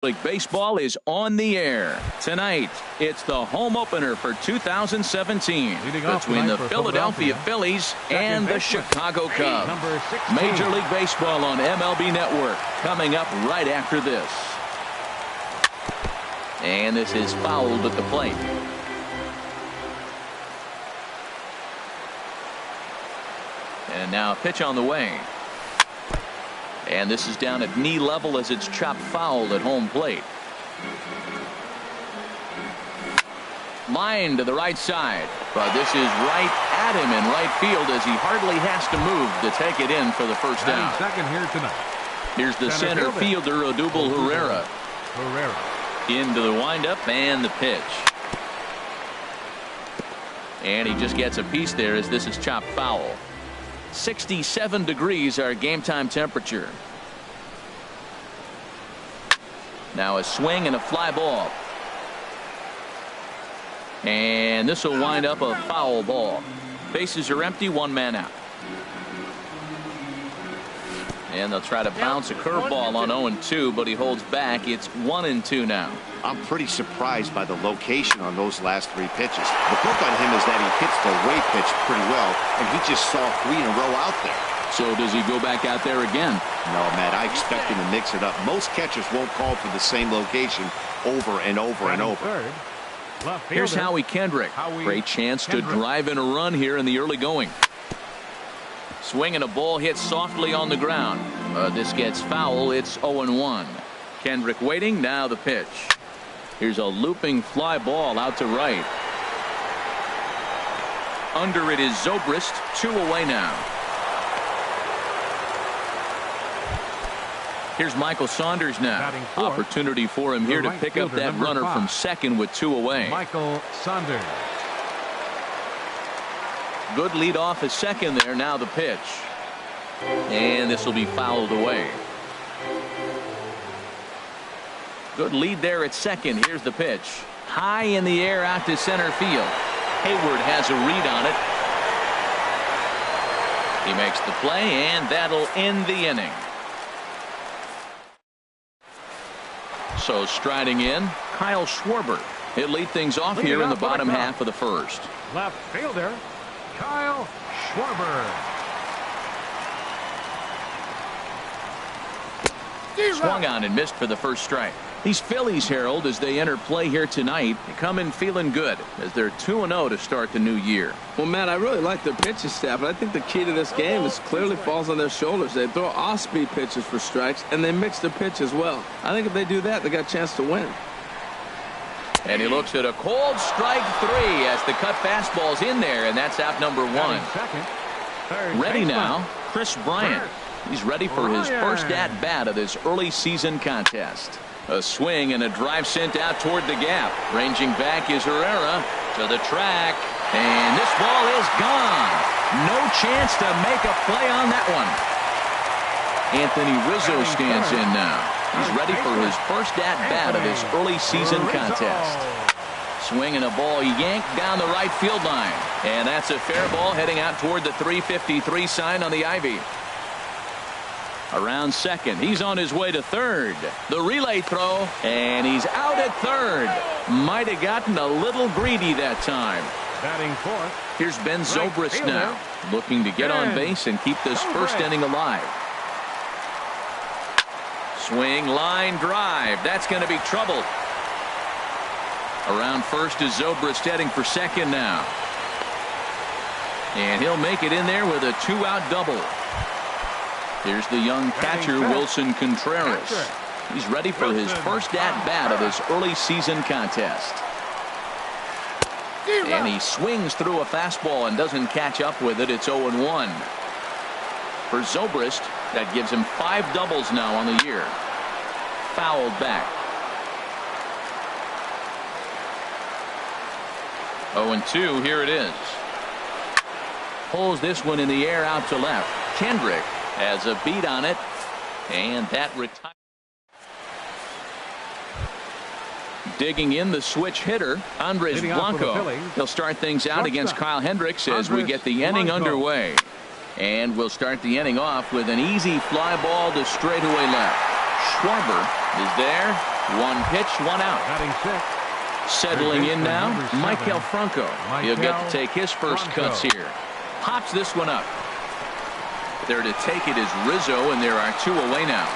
League Baseball is on the air. Tonight, it's the home opener for 2017 between the Philadelphia Phillies and the Chicago Cubs. Major League Baseball on MLB Network coming up right after this. And this is fouled at the plate. And now a pitch on the way. And this is down at knee level as it's chopped foul at home plate. Line to the right side, but this is right at him in right field as he hardly has to move to take it in for the first down. Second here tonight. Here's the center fielder, Odubel Herrera. Into the windup and the pitch. And he just gets a piece there as this is chopped foul. 67 degrees our game time temperature. Now a swing and a fly ball. And this will wind up a foul ball. Bases are empty, one man out. And they'll try to bounce a curveball on 0-2, but he holds back. It's 1-2 now. I'm pretty surprised by the location on those last three pitches. The book on him is that he hits the way pitch pretty well, and he just saw 3 in a row out there. So does he go back out there again? No, Matt, I expect him to mix it up. Most catchers won't call for the same location over and over and over. Here's Howie Kendrick. Great chance to drive in a run here in the early going. Swing and a ball hit softly on the ground. This gets foul. It's 0-1. Kendrick waiting. Now the pitch. Here's a looping fly ball out to right. Under it is Zobrist. 2 away now. Here's Michael Saunders now. Opportunity for him here to pick up that runner from second with 2 away. Michael Saunders. Good lead off at second there. Now the pitch. And this will be fouled away. Good lead there at second. Here's the pitch. High in the air out to center field. Hayward has a read on it. He makes the play, and that'll end the inning. So striding in, Kyle Schwarber. He'll lead things off here in the bottom half of the first. Left fielder, Kyle Schwarber. Swung on and missed for the first strike. These Phillies, Harold, as they enter play here tonight, they come in feeling good as they're 2-0 to start the new year. Well, Matt, I really like their pitching staff, but I think the key to this game is clearly falls on their shoulders. They throw off-speed pitches for strikes, and they mix their pitch as well. I think if they do that, they got a chance to win. And he looks at a cold strike 3 as the cut fastball's in there, and that's out number 1. Ready now, Chris Bryant. He's ready for his first at-bat of this early season contest. A swing and a drive sent out toward the gap. Ranging back is Herrera to the track. And this ball is gone. No chance to make a play on that one. Anthony Rizzo stands in now. He's ready for his first at-bat of this early season contest. Swing and a ball yanked down the right field line. And that's a fair ball heading out toward the 353 sign on the ivy. Around second. He's on his way to third. The relay throw, and he's out at third. Might have gotten a little greedy that time. Batting fourth. Here's Ben Zobrist now, looking to get on base and keep this first inning alive. Swing, line drive. That's going to be trouble. Around first is Zobrist heading for second now. And he'll make it in there with a 2-out double. Here's the young catcher, Wilson Contreras. He's ready for his first at-bat of this early season contest. And he swings through a fastball and doesn't catch up with it. It's 0-1. For Zobrist, that gives him 5 doubles now on the year. Fouled back. 0-2, here it is. Pulls this one in the air out to left. Kendrick has a beat on it, and that retires. Digging in the switch hitter, Andres Blanco. He'll start things out against Kyle Hendricks as we get the inning underway. And we'll start the inning off with an easy fly ball to straightaway left. Schwarber is there, One pitch, one out. Batting sixth. Settling in now, Michael Franco. He'll get to take his first Franco. cuts here. Pops this one up. There to take it is Rizzo, and there are two away now.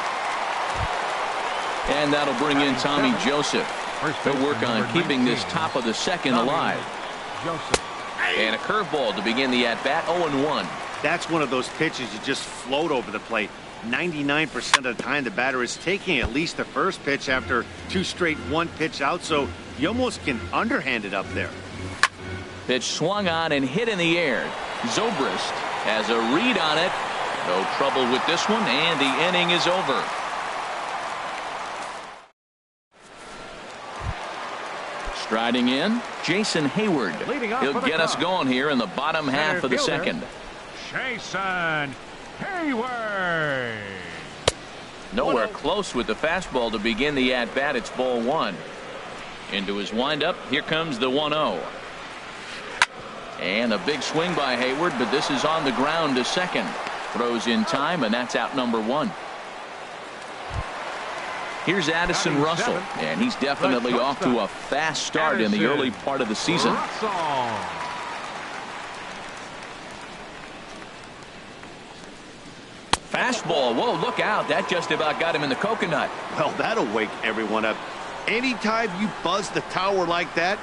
And that'll bring in Tommy Joseph. They'll work on keeping this top of the second alive. Joseph. And a curveball to begin the at-bat, 0-1. That's one of those pitches you just float over the plate. 99% of the time the batter is taking at least the first pitch after two straight one-pitch out, so you almost can underhand it up there. Pitch swung on and hit in the air. Zobrist has a read on it. No trouble with this one, and the inning is over. Striding in, Jason Hayward. He'll get us going here in the bottom half of the second. Jason Hayward. Nowhere close with the fastball to begin the at-bat. It's ball one. Into his windup. Here comes the 1-0. And a big swing by Hayward, but this is on the ground to second. Throws in time, and that's out number one. Here's Addison Russell, and he's definitely off to a fast start in the early part of the season. Fastball. Whoa, look out. That just about got him in the coconut. Well, that'll wake everyone up. Anytime you buzz the tower like that,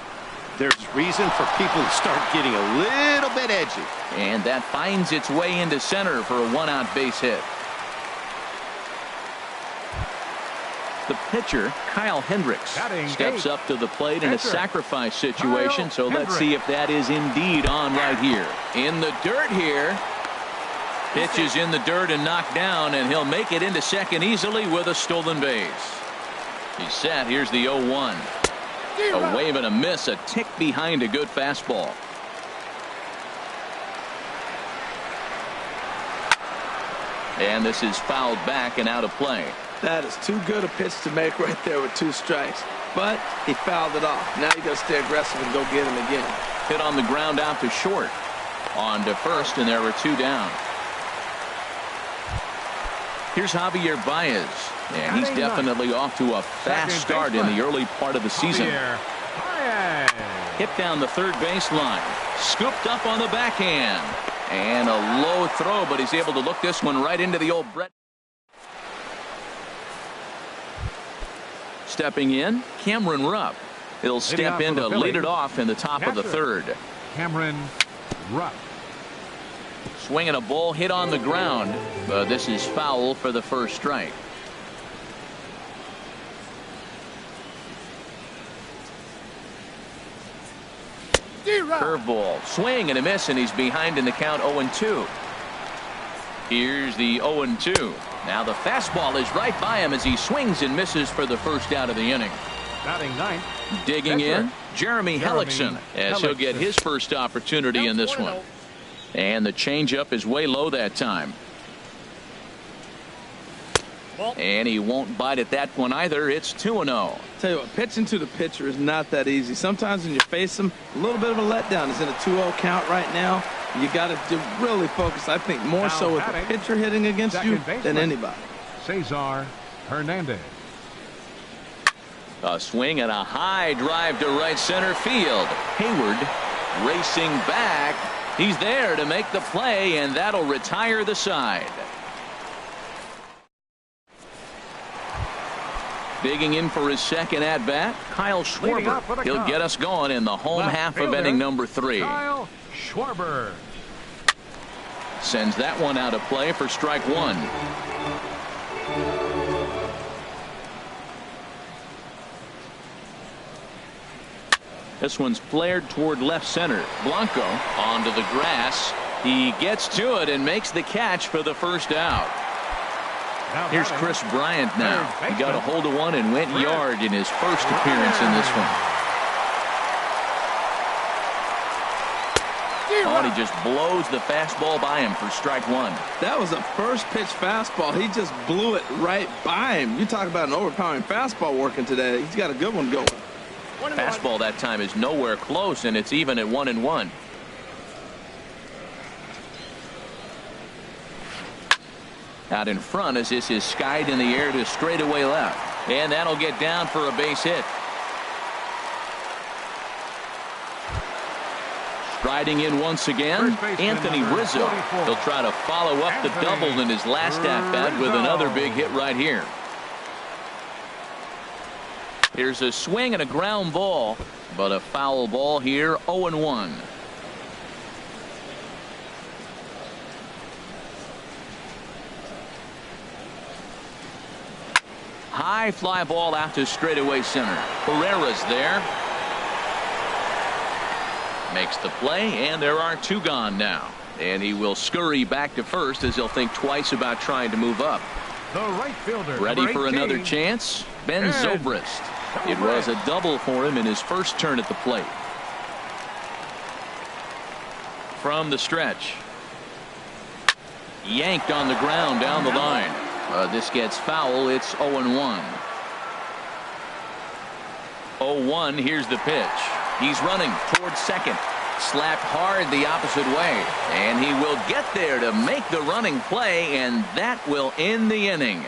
there's reason for people to start getting a little bit edgy. And that finds its way into center for a one-out base hit. The pitcher, Kyle Hendricks, steps up to the plate in a sacrifice situation, so let's see if that is indeed on right here. In the dirt here. Pitch is in the dirt and knocked down, and he'll make it into second easily with a stolen base. He's set. Here's the 0-1. A wave and a miss, a tick behind a good fastball. And this is fouled back and out of play. That is too good a pitch to make right there with two strikes. But he fouled it off. Now you got to stay aggressive and go get him again. Hit on the ground out to short. On to first, and there were two down. Here's Javier Baez, and he's definitely off to a fast start in the early part of the season. Hit down the third baseline. Scooped up on the backhand. And a low throw, but he's able to look this one right into the old Brett. Stepping in, Cameron Rupp. He'll step in to lead it off in the top of the third. Cameron Rupp. Swinging a ball hit on the ground, but this is foul for the first strike. Curveball, swing and a miss, and he's behind in the count 0-2. Here's the 0-2. Now the fastball is right by him as he swings and misses for the first out of the inning. Batting ninth. Digging in, Jeremy Hellickson, as he'll get his first opportunity in this one. And the changeup is way low that time. And he won't bite at that one either. It's 2-0. Tell you what, pitching to the pitcher is not that easy. Sometimes when you face him, a little bit of a letdown. He's in a 2-0 count right now. You got to really focus, I think, more so with the pitcher hitting against you than anybody. Cesar Hernandez. A swing and a high drive to right center field. Hayward racing back. He's there to make the play, and that'll retire the side. Digging in for his second at-bat, Kyle Schwarber. He'll get us going in the home half of inning number 3. Kyle Schwarber. Sends that one out of play for strike one. This one's flared toward left center. Blanco onto the grass. He gets to it and makes the catch for the first out. Here's Chris Bryant now. He got a hold of one and went yard in his first appearance in this one. Oh, and he just blows the fastball by him for strike one. That was a first pitch fastball. He just blew it right by him. You talk about an overpowering fastball working today. He's got a good one going. Fastball that time is nowhere close, and it's even at 1-1. Out in front as this is skied in the air to straightaway left. And that'll get down for a base hit. Striding in once again, Anthony Rizzo. He'll try to follow up the double in his last at-bat with another big hit right here. Here's a swing and a ground ball, but a foul ball here, 0-1. High fly ball out to straightaway center. Herrera's there. Makes the play, and there are two gone now. And he will scurry back to first as he'll think twice about trying to move up. The right fielder. Ready for another chance? Ben Zobrist. It was a double for him in his first turn at the plate. From the stretch. Yanked on the ground down the line. This gets foul. It's 0-1. 0-1. Here's the pitch. He's running towards second. Slapped hard the opposite way. And he will get there to make the running play, and that will end the inning.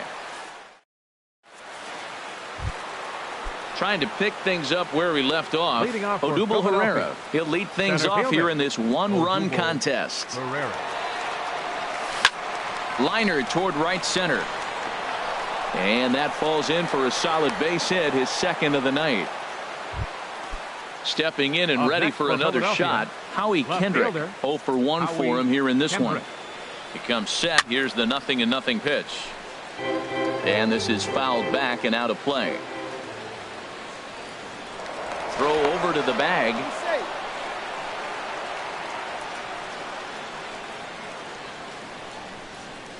Trying to pick things up where he left off. Odubel Herrera. He'll lead things off here in this one-run contest. Liner toward right center. And that falls in for a solid base hit, his second of the night. Stepping in and ready for another shot, Howie Kendrick. 0 for 1 for him here in this one. He comes set. Here's the 0-0 pitch. And this is fouled back and out of play. Throw over to the bag.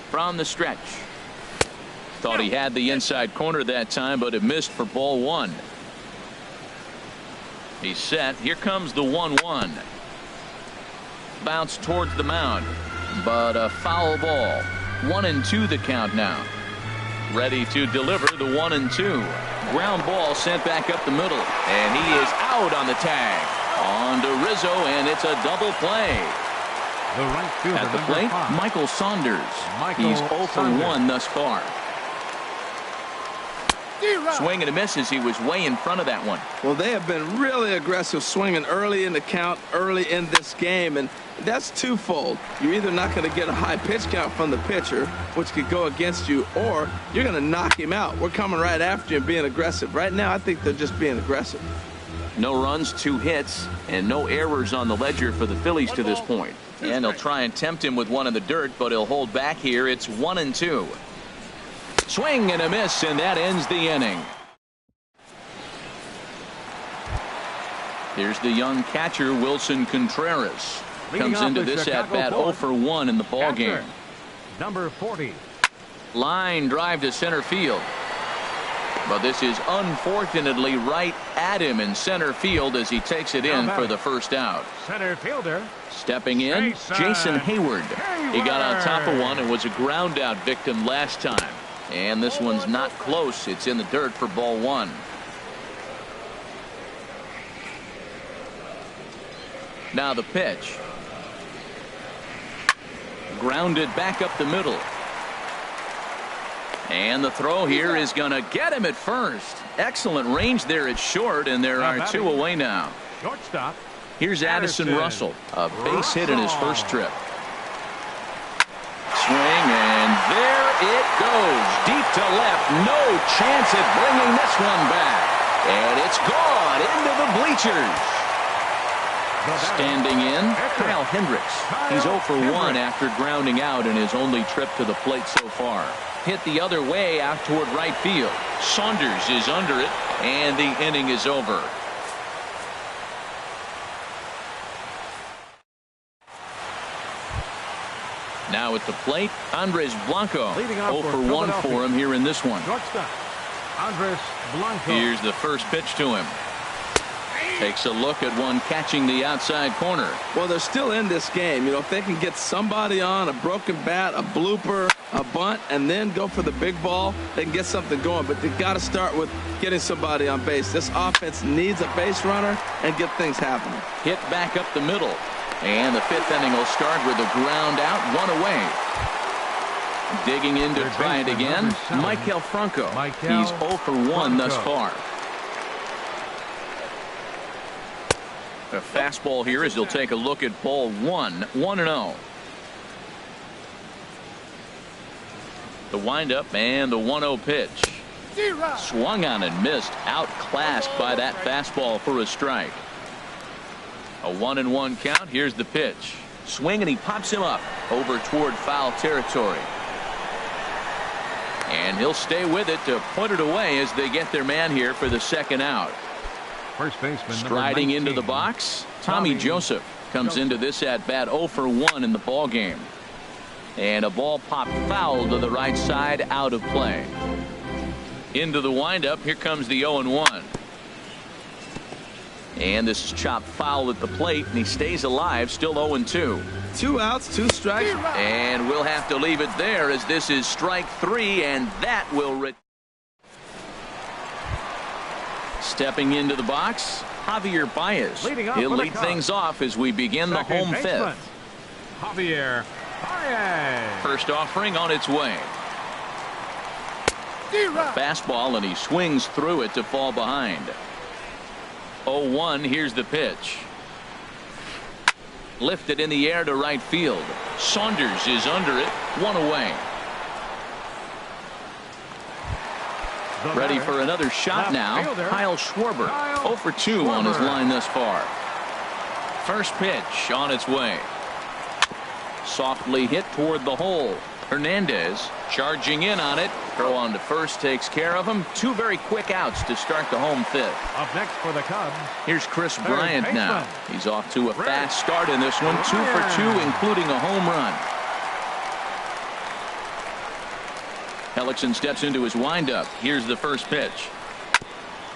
From the stretch. Thought he had the inside corner that time, but it missed for ball one. He's set. Here comes the 1-1. Bounce towards the mound, but a foul ball. 1-2 the count now. Ready to deliver the 1-2. Ground ball sent back up the middle, and he is out on the tag. On to Rizzo, and it's a double play. The right fielder, at the plate, 5. Michael Saunders. He's 0 for 1 thus far. Swing and a miss as he was way in front of that one. Well, they have been really aggressive swinging early in the count, early in this game, and that's twofold. You're either not going to get a high pitch count from the pitcher, which could go against you, or you're going to knock him out. We're coming right after you and being aggressive. Right now, I think they're just being aggressive. No runs, 2 hits, and no errors on the ledger for the Phillies to this point. And they'll try and tempt him with one in the dirt, but he'll hold back here. It's 1-2. Swing and a miss, and that ends the inning. Here's the young catcher, Wilson Contreras. Comes into this at-bat 0 for 1 in the ball game. Number 40. Line drive to center field. But this is unfortunately right at him in center field as he takes it in for the first out. Center fielder. Stepping in, Jason Hayward. He got on top of one and was a ground out victim last time. And this one's not close. It's in the dirt for ball one. Now the pitch. Grounded back up the middle. And the throw here is going to get him at first. Excellent range there at short, and there are 2 away now. Shortstop. Here's Addison Russell, a base hit in his first trip. Swing, and there it goes. Deep to left. No chance at bringing this one back. And it's gone into the bleachers. Standing in, Kyle Hendricks. He's 0 for 1 after grounding out in his only trip to the plate so far. Hit the other way out toward right field. Saunders is under it, and the inning is over. Now at the plate, Andres Blanco. 0 for 1 for him here in this one. Andres Blanco. Here's the first pitch to him. Takes a look at one catching the outside corner. Well, they're still in this game. You know, if they can get somebody on, a broken bat, a blooper, a bunt, and then go for the big ball, they can get something going. But they've got to start with getting somebody on base. This offense needs a base runner and get things happening. Hit back up the middle. And the 5th inning will start with a ground out, 1 away. Digging in to try it again, Michael Franco. He's 0 for 1 thus far. A fastball here as he'll take a look at ball 1, 1-0. The windup and the 1-0 pitch. Swung on and missed. Outclassed by that fastball for a strike. A 1-1 count. Here's the pitch. Swing and he pops him up over toward foul territory. And he'll stay with it to put it away as they get their man here for the second out. First baseman striding into the box, Tommy Joseph comes into this at bat 0 for 1 in the ball game. And a ball popped foul to the right side, out of play. Into the windup. Here comes the 0-1. And this is chopped foul at the plate, and he stays alive, still 0-2. 2 outs, 2 strikes. And we'll have to leave it there as this is strike 3, and that will stepping into the box, Javier Baez. He'll lead things off as we begin the home fifth. Javier Baez. First offering on its way. Fastball, and he swings through it to fall behind. 0-1. Here's the pitch. Lifted in the air to right field. Saunders is under it. 1 away. Ready for another shot now. Kyle Schwarber, 0 for 2 on his line thus far. First pitch on its way. Softly hit toward the hole. Hernandez charging in on it. Throw on to first takes care of him. 2 very quick outs to start the home fifth. Up next for the Cubs. Here's Chris Bryant now. He's off to a fast start in this one. 2 for 2, including a home run. Hellickson steps into his windup. Here's the first pitch.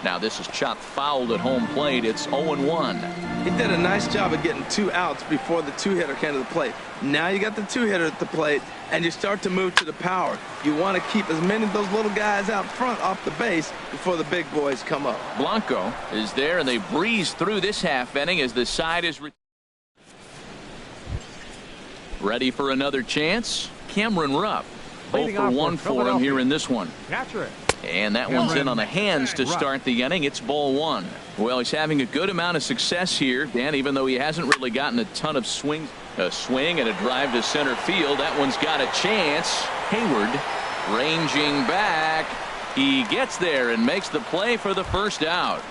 Now this is chopped foul at home plate. It's 0-1. He did a nice job of getting 2 outs before the 2-hitter came to the plate. Now you got the 2-hitter at the plate, and you start to move to the power. You want to keep as many of those little guys out front off the base before the big boys come up. Blanco is there, and they breeze through this half inning as the side is ready for another chance. Cameron Rupp. 0 for 1 for him here in this one. And that one's in on the hands to start the inning. It's ball 1. Well, he's having a good amount of success here, Dan, even though he hasn't really gotten a ton of swings. A swing and a drive to center field. That one's got a chance. Hayward ranging back. He gets there and makes the play for the first out.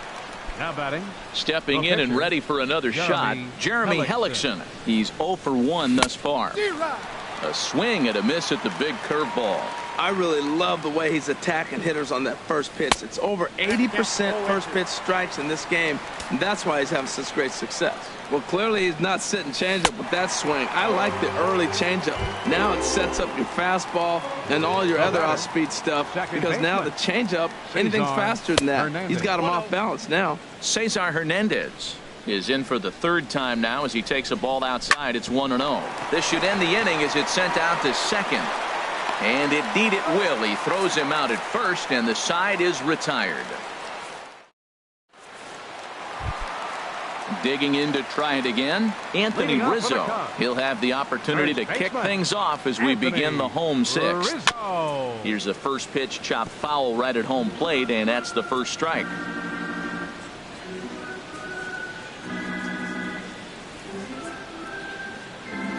Now batting. Stepping in and ready for another shot, Jeremy Hellickson. He's 0 for 1 thus far. A swing and a miss at the big curveball. I really love the way he's attacking hitters on that first pitch. It's over 80% first pitch strikes in this game, and that's why he's having such great success. Well, clearly he's not sitting changeup with that swing. I like the early changeup. Now it sets up your fastball and all your other off-speed stuff, because now the changeup, anything's faster than that. He's got him off balance now. Cesar Hernandez is in for the 3rd time now as he takes a ball outside. It's 1-0. This should end the inning as it's sent out to second. And indeed it will. He throws him out at first, and the side is retired. Digging in to try it again, Anthony Rizzo. He'll have the opportunity to kick things off as we begin the home 6th. Here's the first pitch, chopped foul right at home plate, and that's the first strike.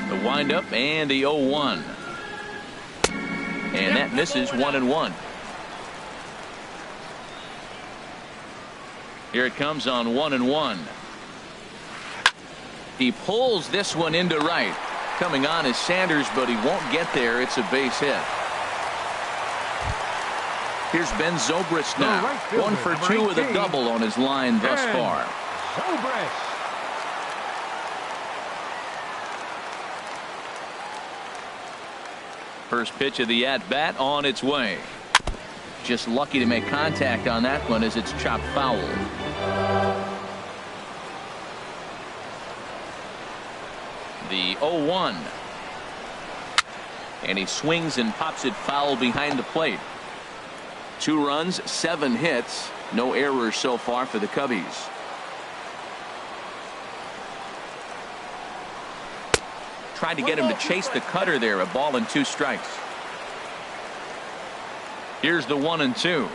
The windup and the 0-1. And that misses 1-1. Here it comes on 1-1. He pulls this one into right. Coming on is Sanders, but he won't get there. It's a base hit. Here's Ben Zobrist now. 1 for 2 with a double on his line thus far. Zobrist. First pitch of the at-bat on its way. Just lucky to make contact on that one as it's chopped foul. The 0-1. And he swings and pops it foul behind the plate. 2 runs, 7 hits. No errors so far for the Cubbies. Tried to get him to chase the cutter there. A ball and 2 strikes. Here's the 1-2.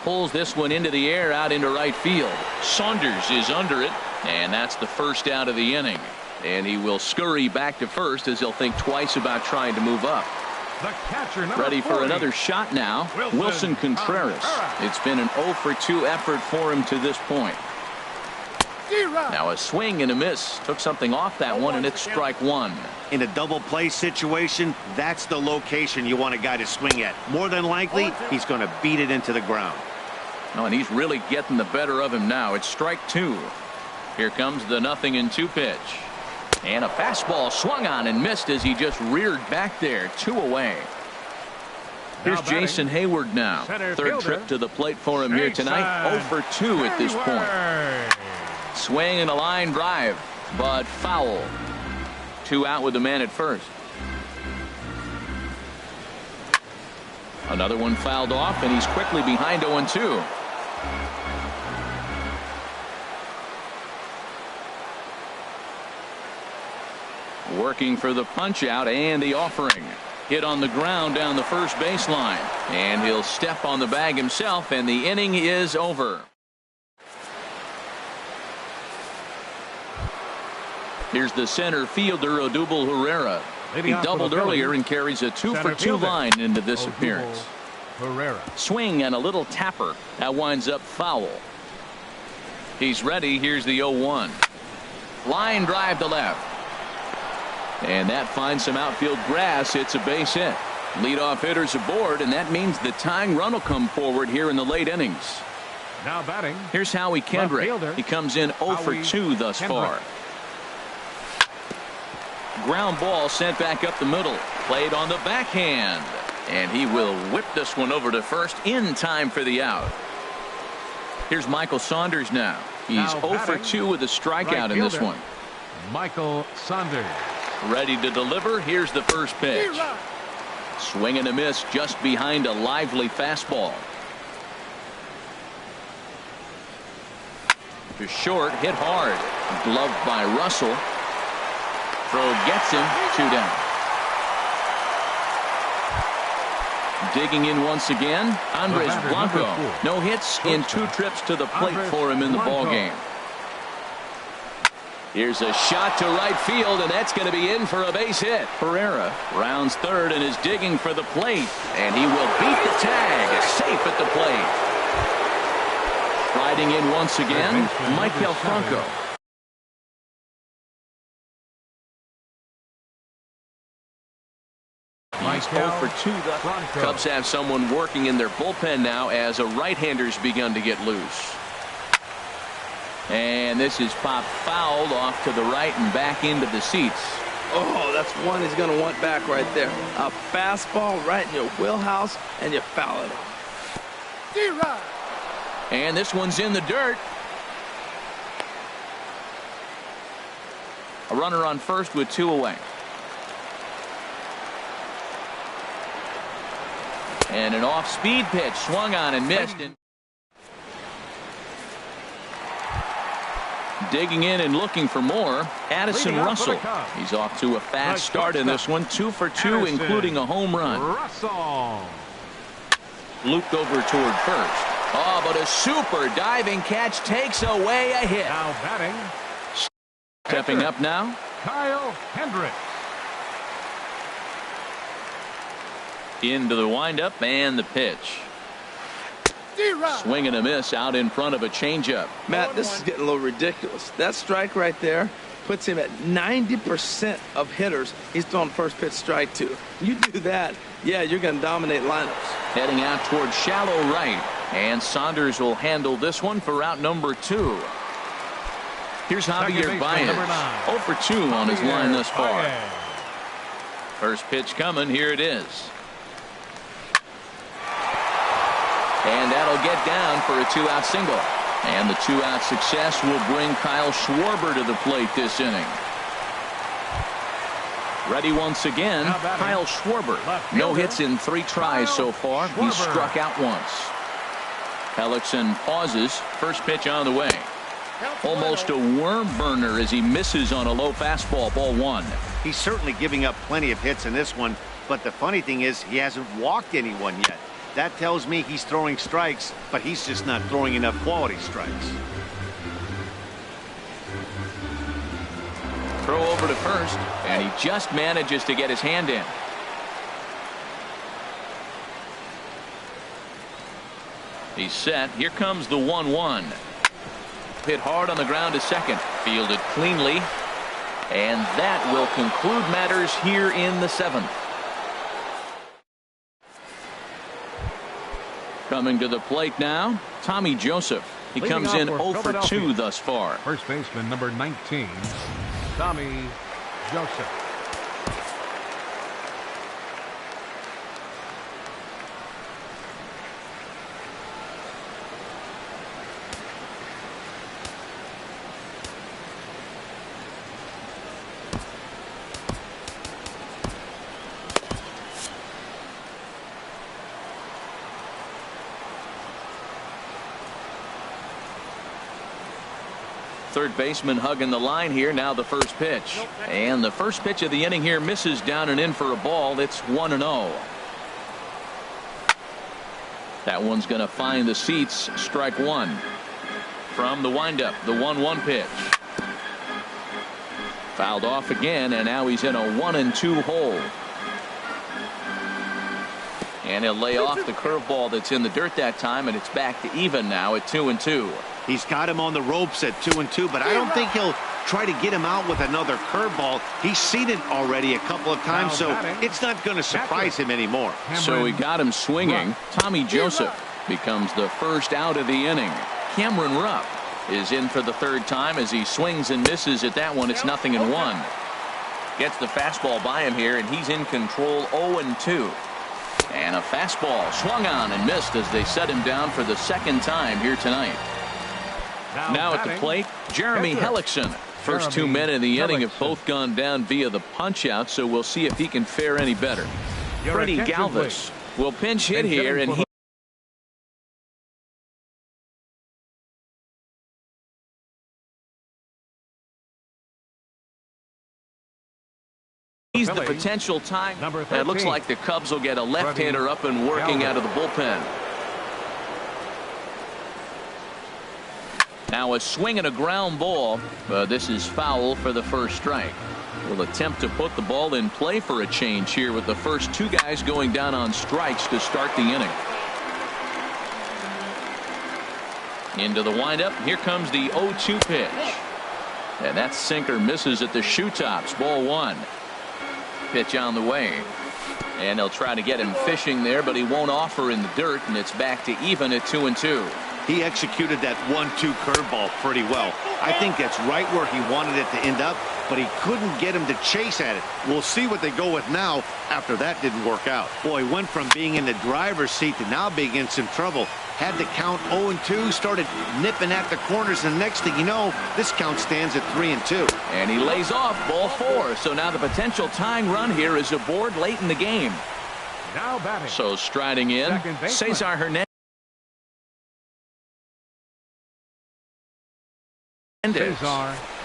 Pulls this one into the air out into right field. Saunders is under it, and that's the first out of the inning. And he will scurry back to first as he'll think twice about trying to move up. The catcher, ready 40. For another shot now. Wilson Contreras. It's been an 0 for 2 effort for him to this point. Now a swing and a miss. Took something off that one, and it's strike one. In a double play situation, that's the location you want a guy to swing at. More than likely, he's going to beat it into the ground. Oh, and he's really getting the better of him now. It's strike two. Here comes the 0-2 pitch. And a fastball swung on and missed as he just reared back there. 2 away. Here's Jason Hayward now. Third trip to the plate for him here tonight. 0 for 2 at this point. Swing and a line drive, but foul. 2 out with the man at first. Another one fouled off, and he's quickly behind 0-2. Working for the punch out and the offering. Hit on the ground down the first baseline, and he'll step on the bag himself, and the inning is over. Here's the center fielder, Odubel Herrera. He doubled earlier and carries a 2 for 2 line into this appearance. Swing and a little tapper. That winds up foul. He's ready. Here's the 0-1. Line drive to left. And that finds some outfield grass. It's a base hit. Leadoff hitters aboard, and that means the tying run will come forward here in the late innings. Now batting. Here's Howie Kendrick. He comes in 0 for 2 thus far. Ground ball sent back up the middle. Played on the backhand. And he will whip this one over to first in time for the out. Here's Michael Saunders now. He's 0 for 2 with a strikeout in this one. Michael Saunders. Ready to deliver. Here's the first pitch. Swing and a miss just behind a lively fastball. To short, hit hard. Gloved by Russell. Throw gets him. 2 down. Digging in once again, Andres Blanco. No hits in 2 trips to the plate for him in the ballgame. Here's a shot to right field, and that's going to be in for a base hit. Herrera rounds third and is digging for the plate, and he will beat the tag. Safe at the plate. Riding in once again, Maikel Franco. He's 0 for 2. The Cubs have someone working in their bullpen now as a right-hander's begun to get loose. And this is popped fouled off to the right and back into the seats. Oh, that's one he's going to want back right there. A fastball right in your wheelhouse, and you foul it off. And this one's in the dirt. A runner on first with 2 away. And an off-speed pitch swung on and missed. And digging in and looking for more, Addison Russell. He's off to a fast start in this one. 2 for 2, including a home run. Russell. Looped over toward first. Oh, but a super diving catch takes away a hit. Now batting. Stepping up now, Kyle Hendricks. into the windup and the pitch. Swing and a miss out in front of a changeup. Matt, this is getting a little ridiculous. That strike right there puts him at 90% of hitters he's throwing first pitch strike to. You do that, yeah, you're going to dominate lineups. Heading out towards shallow right, and Saunders will handle this one for out number 2. Here's Javier Baez, 0 for 2 on his line thus far. First pitch coming, here it is. And that'll get down for a 2-out single. And the 2-out success will bring Kyle Schwarber to the plate this inning. Ready once again, Kyle Schwarber. No hits in 3 tries so far. He's struck out once. Hellickson pauses. First pitch on the way. Almost a worm burner as he misses on a low fastball. Ball 1. He's certainly giving up plenty of hits in this one. but the funny thing is he hasn't walked anyone yet. That tells me he's throwing strikes, but he's just not throwing enough quality strikes. Throw over to first, and he just manages to get his hand in. He's set. Here comes the 1-1. Hit hard on the ground to second. Fielded cleanly. And that will conclude matters here in the 7th. Coming to the plate now, Tommy Joseph. He comes in 0 for 2 thus far. First baseman number 19, Tommy Joseph. Third baseman hugging the line here. Now the first pitch. And the first pitch of the inning here misses down and in for a ball. It's 1-0. That one's going to find the seats. Strike one. From the windup, the 1-1 pitch. Fouled off again, and now he's in a 1-2 hole. And he'll lay off the curveball that's in the dirt that time, and it's back to even now at 2-2. He's got him on the ropes at 2-2, but I don't think he'll try to get him out with another curveball. He's seen it already a couple of times, so it's not going to surprise him anymore. So he got him swinging. Tommy Joseph becomes the first out of the inning. Cameron Rupp is in for the third time as he swings and misses at that one. It's 0-1. Gets the fastball by him here, and he's in control. 0-2. And a fastball swung on and missed as they set him down for the second time here tonight. Now at the plate, Jeremy Hellickson. First two men in the inning have both gone down via the punch out, so we'll see if he can fare any better. Freddie Galvis will pinch hit here, and he's the potential time. It looks like the Cubs will get a left-hander up and working out of the bullpen. Now a swing and a ground ball. This is foul for the first strike. Will attempt to put the ball in play for a change here with the first two guys going down on strikes to start the inning. Into the windup. Here comes the 0-2 pitch. And that sinker misses at the shoe tops. Ball one. Pitch on the way. And they'll try to get him fishing there, but he won't offer in the dirt, and it's back to even at 2-2. He executed that 1-2 curveball pretty well. I think that's right where he wanted it to end up, but he couldn't get him to chase at it. We'll see what they go with now after that didn't work out. Boy, went from being in the driver's seat to now being in some trouble. Had the count 0-2, started nipping at the corners, and the next thing you know, this count stands at 3-2. And he lays off ball four. So now the potential tying run here is aboard late in the game. Now batting. So striding in, Cesar Hernandez.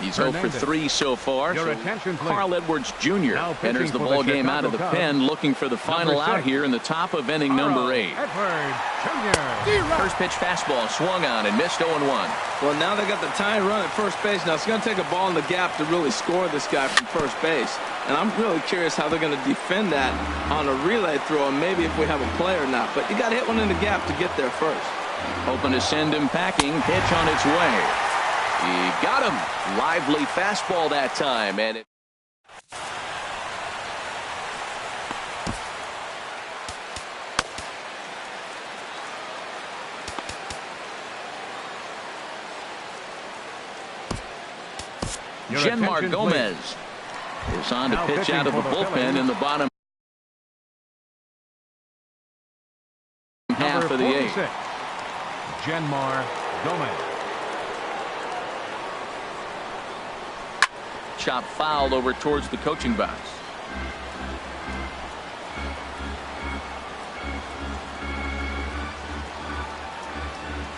He's 0 for 3 so far. Carl Edwards Jr. enters the ball game out of the pen, looking for the final out here in the top of inning number 8. First pitch fastball swung on and missed 0-1. Well, now they got the tying run at first base. Now it's going to take a ball in the gap to really score this guy from first base. And I'm really curious how they're going to defend that on a relay throw, and maybe if we have a play or not. But you got to hit one in the gap to get there first. Hoping to send him packing. Pitch on its way. He got him. Lively fastball that time, and it. Genmar Gomez is on to pitch out of the bullpen in the bottom half of the 8th. Genmar Gomez. Chop fouled over towards the coaching box.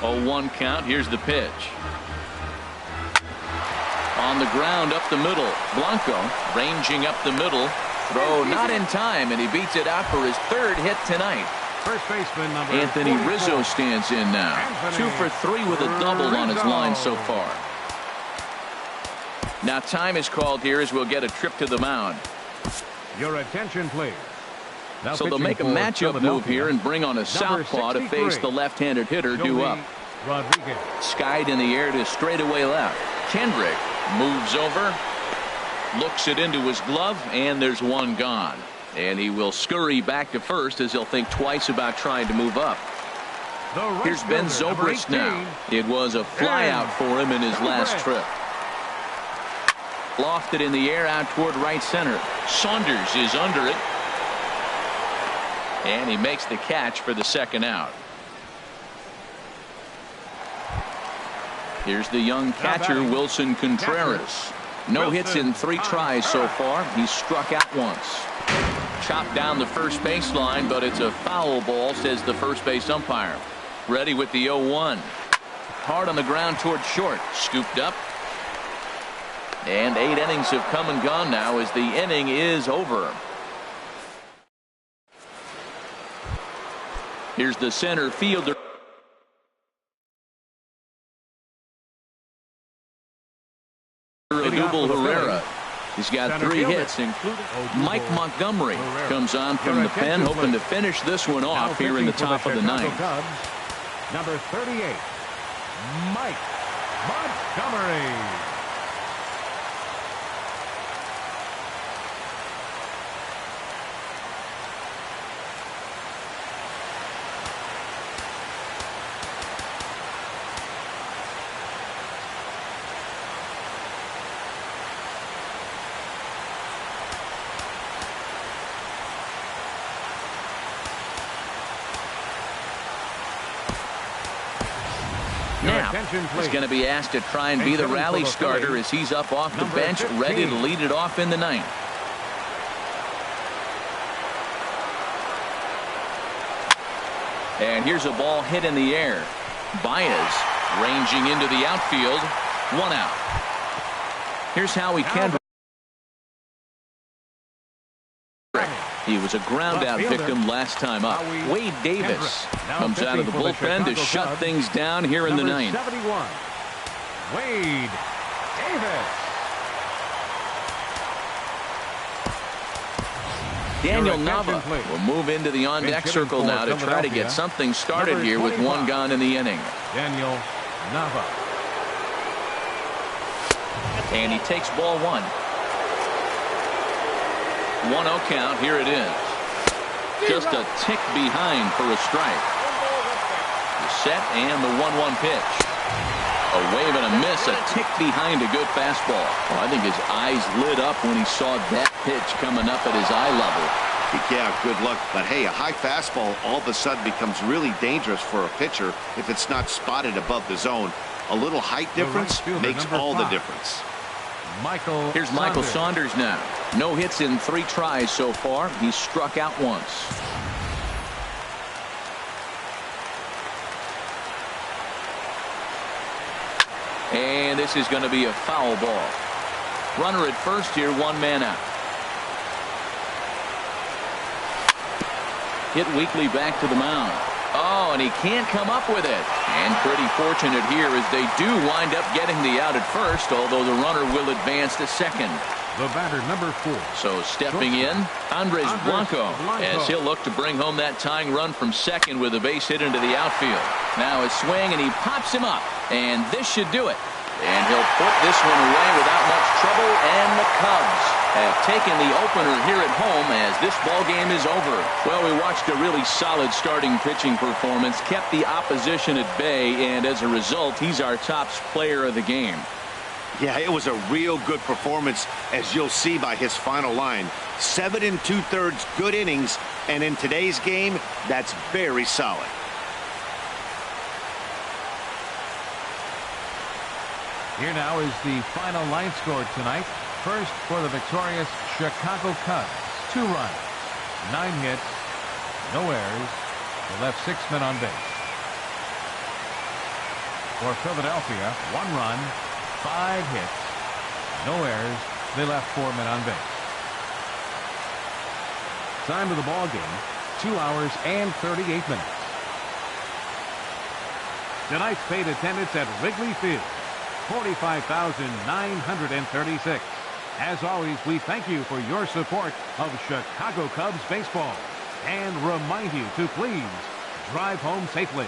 0-1 count. Here's the pitch. On the ground up the middle. Blanco ranging up the middle. Throw not in time, and he beats it out for his third hit tonight. First baseman number Anthony 44. Rizzo stands in now. Anthony 2 for 3 with a double on his Rizzo. line so far. Now time is called here as we'll get a trip to the mound. Your attention, please. Now So they'll pitching make a for matchup move Philadelphia, here and bring on a southpaw to face the left-handed hitter due up. Rodriguez. Skied in the air to straightaway left. Kendrick moves over, looks it into his glove, and there's one gone. And he will scurry back to first as he'll think twice about trying to move up. The right Here's Ben fielder, number Zobrist 18. now. It was a flyout for him in his last trip. Lofted in the air out toward right center. Saunders is under it. And he makes the catch for the second out. Here's the young catcher, Wilson Contreras. No hits in 3 tries so far. He's struck out once. Chopped down the first baseline, but it's a foul ball, says the first base umpire. Ready with the 0-1. Hard on the ground toward short. Scooped up. And 8 innings have come and gone now as the inning is over. Here's the center fielder. Odubel Herrera. He's got 3 hits, including Mike Montgomery comes on from the pen, hoping to finish this one off here in the top of the 9th. Cubs, number 38, Mike Montgomery. Now, he's going to be asked to try and be the rally starter as he's up off the bench, ready to lead it off in the 9th. And here's a ball hit in the air. Baez ranging into the outfield. 1 out. Here's Howie Kendrick. He was a ground out victim last time up. Wade Davis comes out of the bullpen to shut things down here in the 9th. 71, Wade Davis. Daniel Nava will move into the on-deck circle now to try to get something started here with 1 gone in the inning. Daniel Nava. And he takes ball 1. 1-0 count. Here it is. Just a tick behind for a strike. The set and the 1-1 pitch. A wave and a miss. A tick behind a good fastball. Well, I think his eyes lit up when he saw that pitch coming up at his eye level. Yeah, good luck. But hey, a high fastball all of a sudden becomes really dangerous for a pitcher if it's not spotted above the zone. A little height difference makes all the difference. Here's Michael Saunders now. No hits in 3 tries so far. He's struck out once. And this is going to be a foul ball. Runner at first here, 1 man out. Hit weakly back to the mound. Oh, and he can't come up with it. And pretty fortunate here as they do wind up getting the out at first, although the runner will advance to second. The batter, number 4. So stepping in, Andres Blanco, as he'll look to bring home that tying run from second with a base hit into the outfield. Now a swing, and he pops him up, and this should do it. And he'll put this one away without much trouble, and the Cubs have taken the opener here at home as this ball game is over. Well, we watched a really solid starting pitching performance, kept the opposition at bay, and as a result, he's our top player of the game. Yeah, it was a real good performance, as you'll see by his final line. 7 2/3 good innings, and in today's game, that's very solid. Here now is the final line score tonight. First for the victorious Chicago Cubs. 2 runs, 9 hits, no errors. They left 6 men on base. For Philadelphia, 1 run, 5 hits, no errors. They left 4 men on base. Time of the ball game, 2 hours and 38 minutes. Tonight's paid attendance at Wrigley Field, 45,936. As always, we thank you for your support of Chicago Cubs baseball and remind you to please drive home safely.